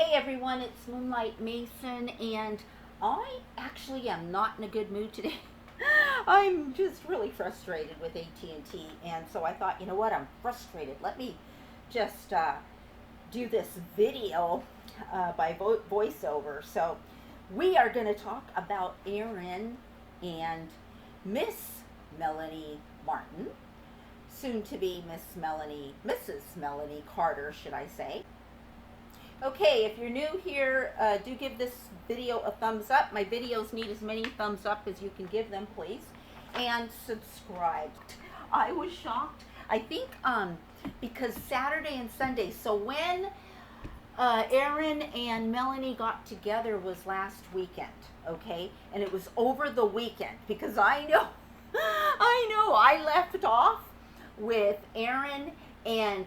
Hey everyone, it's Moonlight Mason, and I actually am not in a good mood today. I'm just really frustrated with AT&T, and so I thought, you know what, I'm frustrated. Let me just do this video by voiceover. So we are going to talk about Aaron and Miss Melanie Martin, soon to be Mrs. Melanie Carter, should I say. Okay, if you're new here, do give this video a thumbs up. My videos need as many thumbs up as you can give them, please. And subscribe. I was shocked. I think because Saturday and Sunday, so when Aaron and Melanie got together was last weekend, okay? And it was over the weekend because I know I left off with Aaron and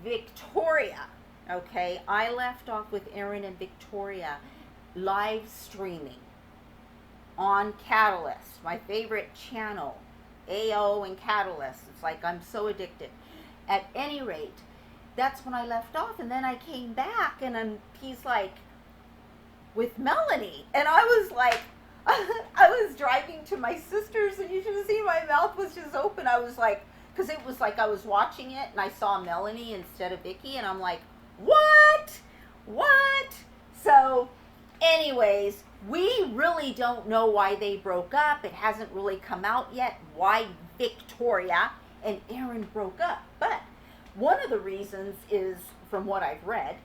Victoria. Okay, I left off with Aaron and Victoria live streaming on Catalyst, my favorite channel, AO and Catalyst. It's like I'm so addicted. At any rate, that's when I left off, and then I came back, and he's like, with Melanie, and I was like, I was driving to my sister's, and you should have seen my mouth was just open. I was like, because it was like I was watching it, and I saw Melanie instead of Vicky, and I'm like, what? So anyways, we really don't know why they broke up. It hasn't really come out yet why Victoria and Aaron broke up. But one of the reasons is, from what I've read,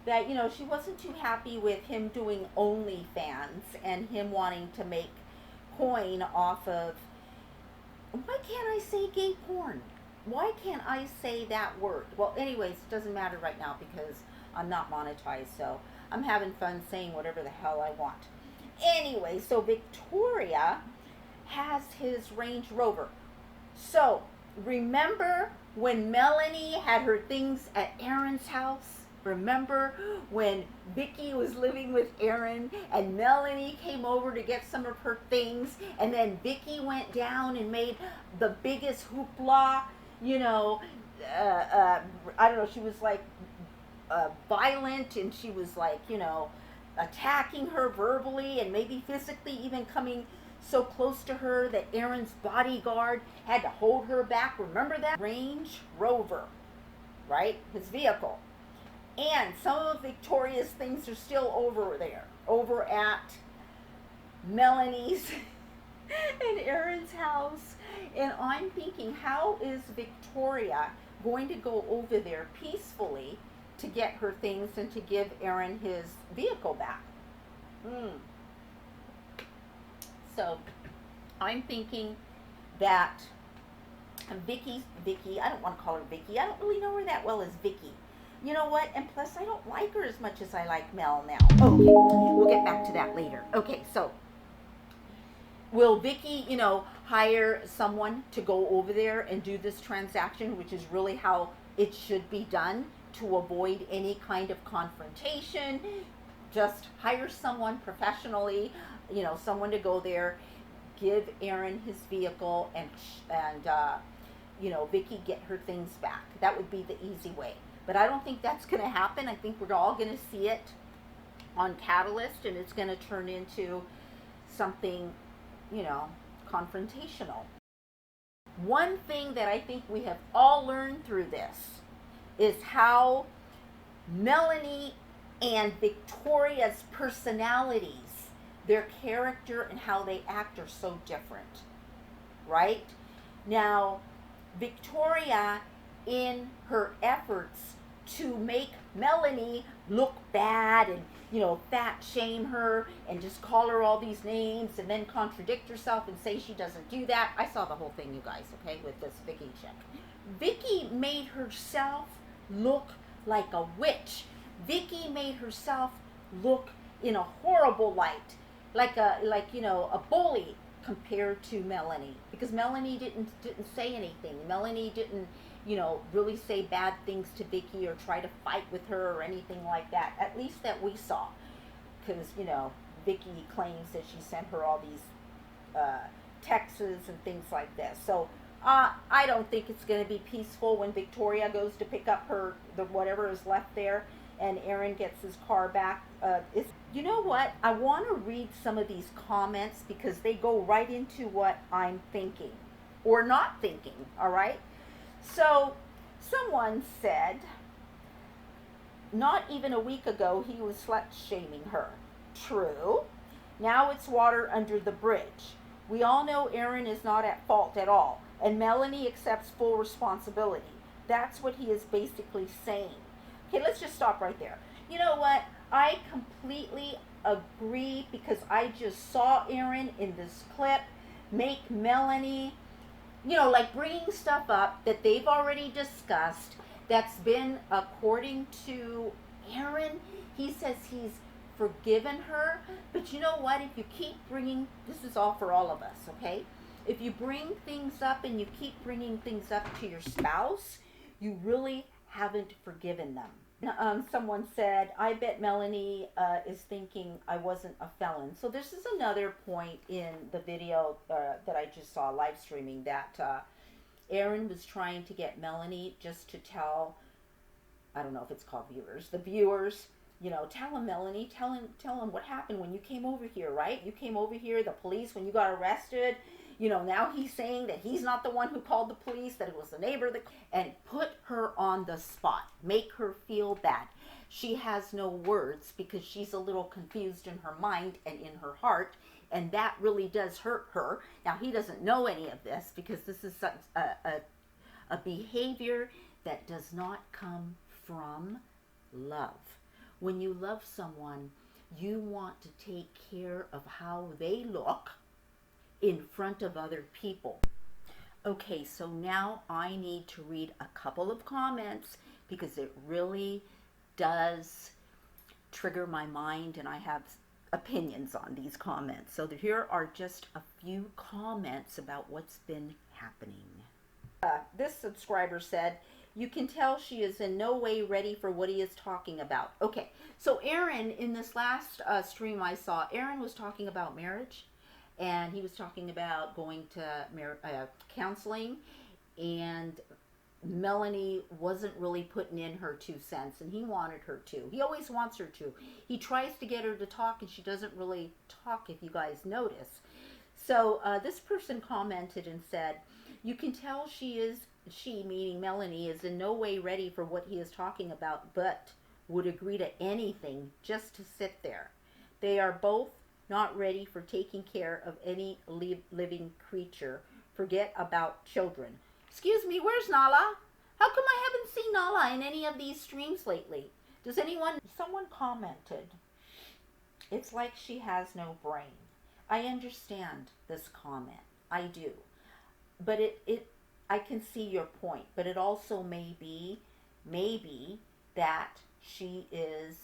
that, you know, she wasn't too happy with him doing OnlyFans and him wanting to make coin off of, why can't I say gay porn? Why can't I say that word? Well, anyways, it doesn't matter right now because I'm not monetized, so I'm having fun saying whatever the hell I want. Anyway, so Victoria has his Range Rover. So, remember when Melanie had her things at Aaron's house? Remember when Vicky was living with Aaron and Melanie came over to get some of her things, and then Vicky went down and made the biggest hoopla, you know, I don't know, she was like violent, and she was like, you know, attacking her verbally and maybe physically, even coming so close to her that Aaron's bodyguard had to hold her back. Remember that? Range Rover, right? His vehicle. And some of Victoria's things are still over there, over at Melanie's and Aaron's house. And I'm thinking, how is Victoria going to go over there peacefully to get her things and to give Aaron his vehicle back? So I'm thinking that Vicky, I don't want to call her Vicky. I don't really know her that well as Vicky. You know what? And plus, I don't like her as much as I like Mel now. Okay, we'll get back to that later. Okay, so will Vicky, you know, hire someone to go over there and do this transaction, which is really how it should be done to avoid any kind of confrontation? Just hire someone professionally, you know, someone to go there, give Aaron his vehicle, and you know, Vicky get her things back. That would be the easy way. But I don't think that's going to happen. I think we're all going to see it on Catalyst, and it's going to turn into something, you know, confrontational. One thing that I think we have all learned through this is how Melanie and Victoria's personalities, their character and how they act are so different, right? Now, Victoria, in her efforts to make Melanie look bad and, you know, fat shame her and just call her all these names and then contradict herself and say she doesn't do that. I saw the whole thing, you guys, okay, with this Vicky chick. Vicky made herself look like a witch. Vicky made herself look in a horrible light, like you know, a bully compared to Melanie, because Melanie didn't say anything. Melanie didn't, you know, really say bad things to Vicky or try to fight with her or anything like that, at least that we saw. Because, you know, Vicky claims that she sent her all these texts and things like this. So I don't think it's going to be peaceful when Victoria goes to pick up the whatever is left there. and Aaron gets his car back. You know what? I want to read some of these comments because they go right into what I'm thinking or not thinking, all right? So, someone said, not even a week ago he was slut shaming her. True. Now it's water under the bridge. We all know Aaron is not at fault at all, and Melanie accepts full responsibility. That's what he is basically saying. Okay, let's just stop right there. You know what? I completely agree because I just saw Aaron in this clip make Melanie, like bringing stuff up that they've already discussed that's been, according to Aaron, he says he's forgiven her. But you know what? If you keep bringing, this is all for all of us, okay? If you bring things up and you keep bringing things up to your spouse, you really haven't forgiven them. Someone said, I bet Melanie is thinking I wasn't a felon. So this is another point in the video that I just saw live streaming that Aaron was trying to get Melanie just to tell, I don't know if it's called viewers, the viewers, tell him, Melanie, tell him what happened when you came over here, right? You came over here, the police, when you got arrested, now he's saying that he's not the one who called the police, that it was the neighbor and put her on the spot, make her feel bad. She has no words because she's a little confused in her mind and in her heart, and that really does hurt her. Now, he doesn't know any of this because this is such a behavior that does not come from love. When you love someone, you want to take care of how they look in front of other people. Okay, so now I need to read a couple of comments because it really does trigger my mind and I have opinions on these comments. So here are just a few comments about what's been happening. This subscriber said, you can tell she is in no way ready for what he is talking about. Okay, so Aaron, in this last stream I saw, Aaron was talking about marriage, and he was talking about going to counseling, and Melanie wasn't really putting in her 2 cents, and he wanted her to. He always wants her to. He tries to get her to talk, and she doesn't really talk, if you guys notice. So this person commented and said, you can tell she, meaning Melanie, is in no way ready for what he is talking about, but would agree to anything just to sit there. They are both not ready for taking care of any living creature. Forget about children. Excuse me, where's Nala? How come I haven't seen Nala in any of these streams lately? Does anyone... Someone commented, it's like she has no brain. I understand this comment. I do. But I can see your point. But it also may be that she is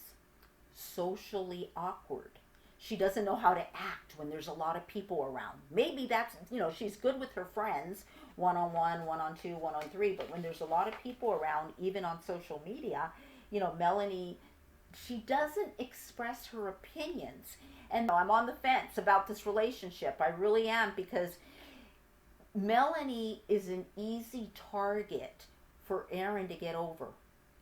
socially awkward. She doesn't know how to act when there's a lot of people around. Maybe that's, she's good with her friends, one-on-one, one-on-two, one-on-three, but when there's a lot of people around, even on social media, Melanie, she doesn't express her opinions. And I'm on the fence about this relationship. I really am, because Melanie is an easy target for Aaron to get over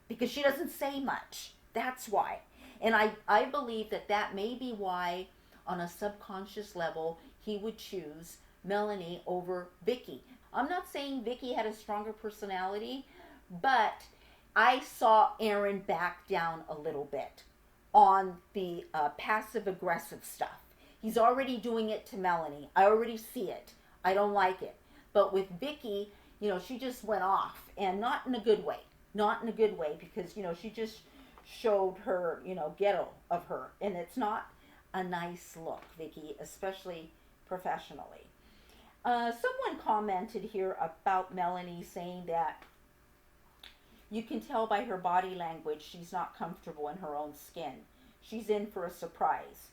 because she doesn't say much. That's why. And I believe that may be why, on a subconscious level, he would choose Melanie over Vicky. I'm not saying Vicky had a stronger personality, but I saw Aaron back down a little bit on the passive-aggressive stuff. He's already doing it to Melanie. I already see it. I don't like it. But with Vicky, she just went off, and not in a good way. Not in a good way, because, she just showed her, ghetto of her. And it's not a nice look, Vicky, especially professionally. Someone commented here about Melanie, saying that you can tell by her body language she's not comfortable in her own skin. She's in for a surprise.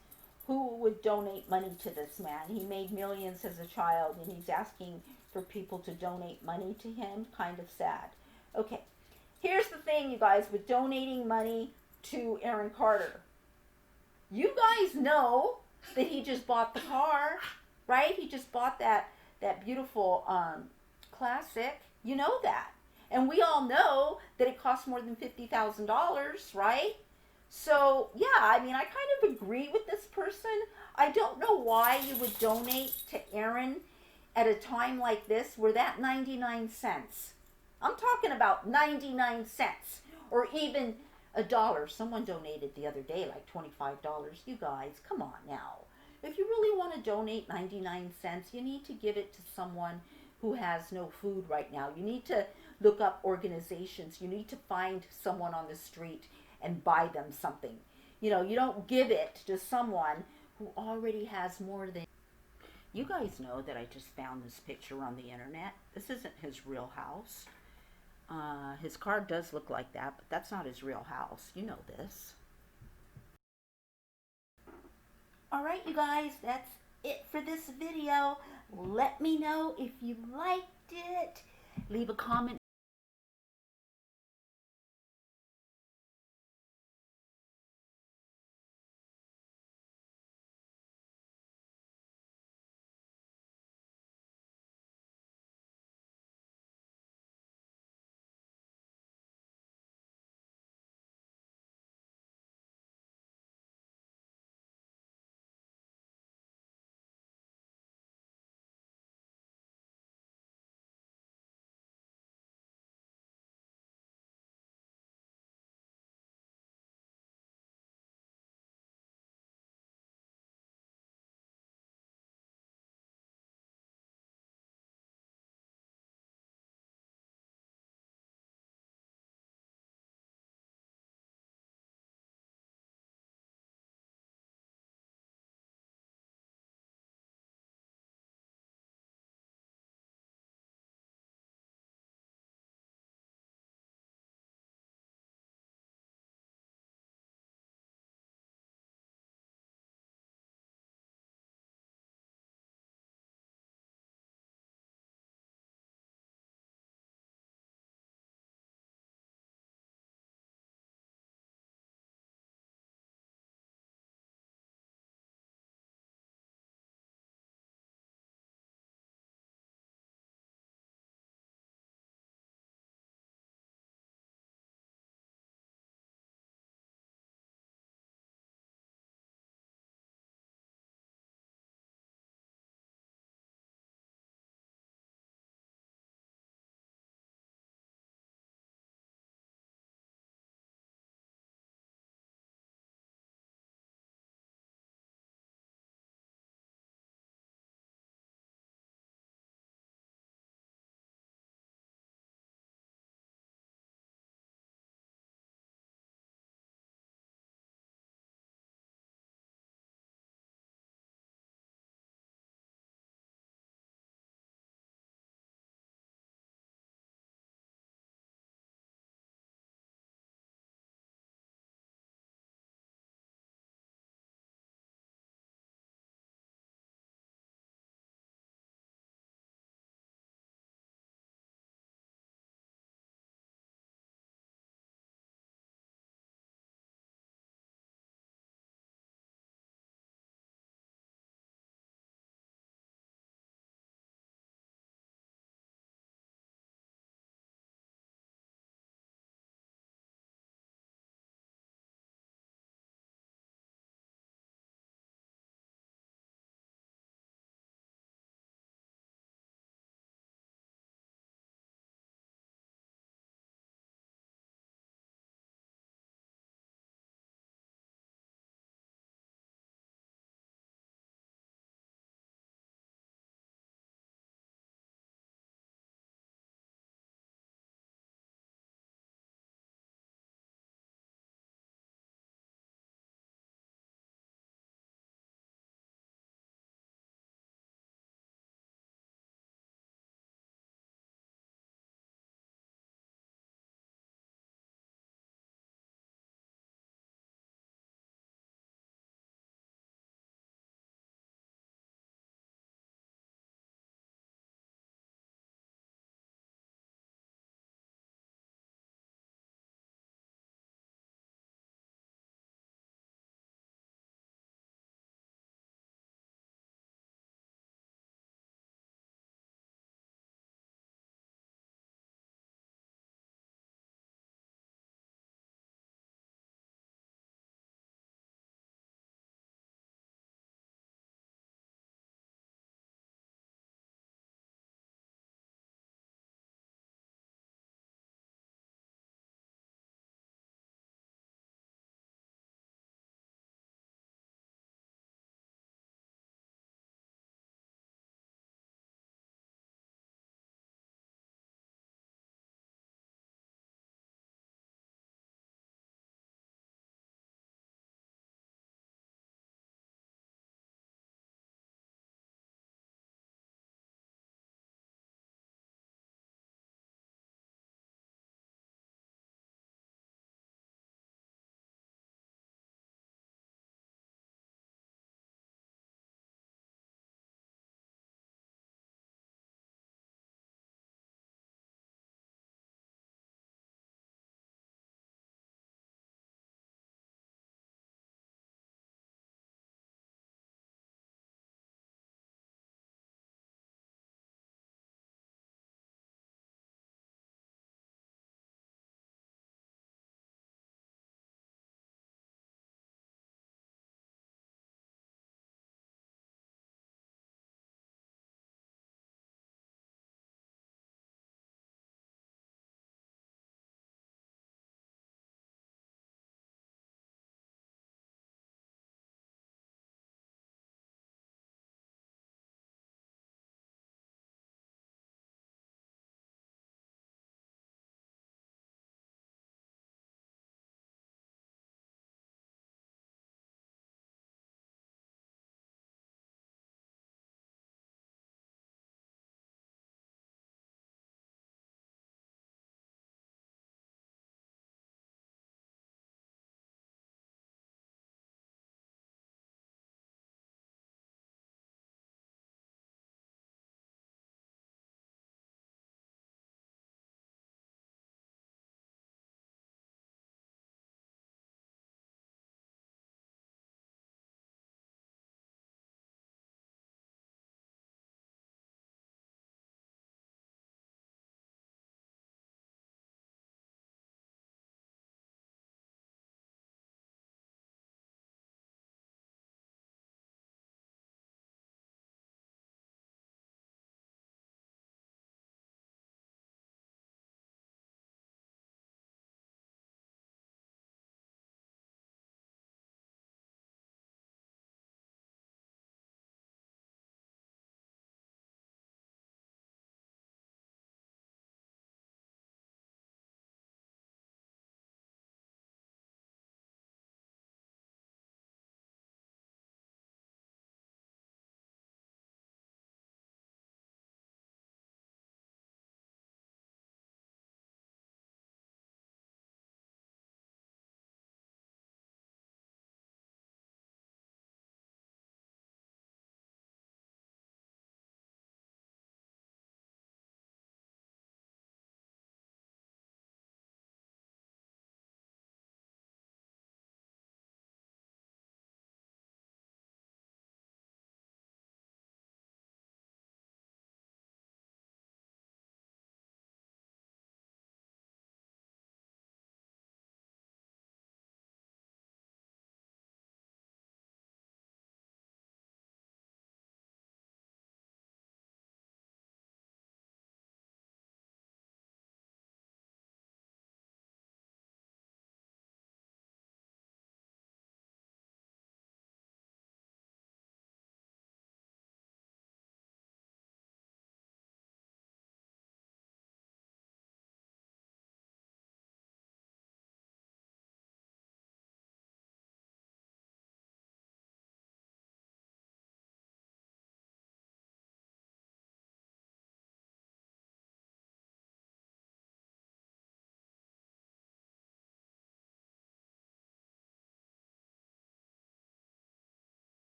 Who would donate money to this man? He made millions as a child, and he's asking for people to donate money to him. Kind of sad. Okay, here's the thing, you guys, with donating money to Aaron Carter. You guys know that he just bought the car, right? He just bought that beautiful classic. You know that. And we all know that it costs more than $50,000, right? So, yeah, I mean, I kind of agree with this person. I don't know why you would donate to Aaron at a time like this where that 99 cents, I'm talking about 99 cents, or even a dollar. Someone donated the other day like $25. You guys, come on now. If you really want to donate 99 cents, you need to give it to someone who has no food right now. You need to look up organizations. You need to find someone on the street and buy them something. You know, you don't give it to someone who already has more than you guys know that I just found this picture on the internet. This isn't his real house. His car does look like that, but that's not his real house. You know this. Alright, you guys, that's it for this video. Let me know if you liked it. Leave a comment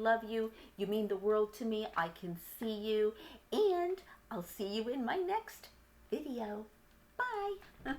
love you. You mean the world to me. I can see you. And I'll see you in my next video. Bye.